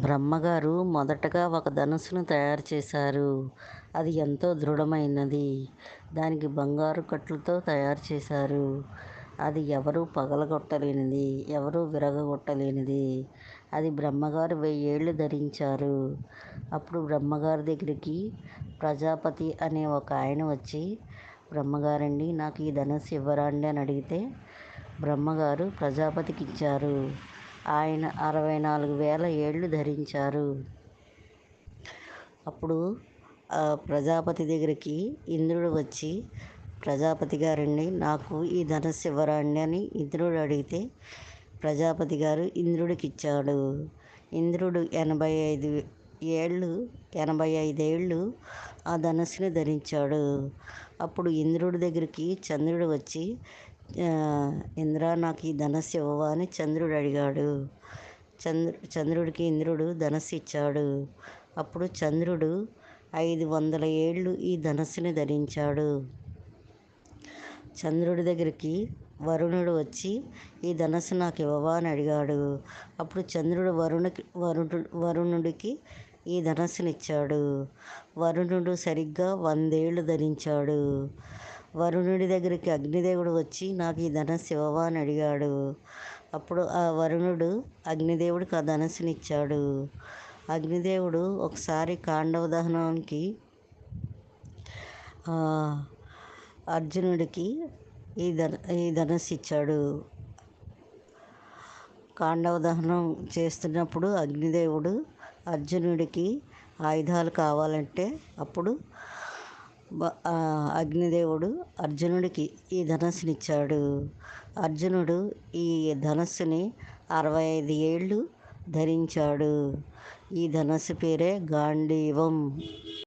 బ్రహ్మగారు మొదటగా ఒక ధనుస్సును తయారు చేశారు. అది ఎంతో దృఢమైనది. దానికి బంగారు కట్లతో తయారు చేశారు. అది ఎవరూ పగలగొట్టలేనిది, ఎవరూ విరగగొట్టలేనిది. అది బ్రహ్మగారు 1000 ఏళ్ళు ధరించారు. అప్పుడు బ్రహ్మగారి దగ్గరికి ప్రజాపతి అనే ఒక ఆయన వచ్చి, బ్రహ్మగారండి నాకు ఈ ధనుస్సు ఇవ్వరా అండి అని అడిగితే, బ్రహ్మగారు ప్రజాపతికి ఇచ్చారు. ఆయన 64,000 ఏళ్ళు ధరించారు. అప్పుడు ప్రజాపతి దగ్గరికి ఇంద్రుడు వచ్చి, ప్రజాపతి గారండి నాకు ఈ ధనుస్సు ఇవ్వరా అండి అని ఇంద్రుడు అడిగితే, ప్రజాపతి గారు ఇంద్రుడికి ఇచ్చాడు. ఇంద్రుడు 85 ఏళ్ళు ఆ ధనుస్సుని ధరించాడు. అప్పుడు ఇంద్రుడి దగ్గరికి చంద్రుడు వచ్చి, ఇంద్ర నాకు ఈ ధనుస్సు ఇవ్వవా అని చంద్రుడు అడిగాడు. చంద్రుడికి ఇంద్రుడు ధనుస్సు ఇచ్చాడు. అప్పుడు చంద్రుడు 500 ఏళ్ళు ఈ ధనుస్సుని ధరించాడు. చంద్రుడి దగ్గరికి వరుణుడు వచ్చి ఈ ధనుస్సు నాకు ఇవ్వవా అని అడిగాడు. అప్పుడు చంద్రుడు వరుణుడికి ఈ ధనుస్సునిచ్చాడు. వరుణుడు సరిగ్గా 100 ఏళ్ళు ధరించాడు. వరుణుడి దగ్గరికి అగ్నిదేవుడు వచ్చి నాకు ఈ ధనుస్సు ఇవ్వవా అని అడిగాడు. అప్పుడు ఆ వరుణుడు అగ్నిదేవుడికి ఆ ధనుస్సునిచ్చాడు. అగ్నిదేవుడు ఒకసారి కాండవ దహనానికి అర్జునుడికి ఈ ధనుస్సు ఇచ్చాడు. కాండవ దహనం చేస్తున్నప్పుడు అగ్నిదేవుడు అర్జునుడికి ఆయుధాలు కావాలంటే అప్పుడు అగ్నిదేవుడు అర్జునుడికి ఈ ధనుస్సునిచ్చాడు. అర్జునుడు ఈ ధనుస్సుని 65 ఏళ్ళు ధరించాడు. ఈ ధనుస్సు పేరే గాంధీవం.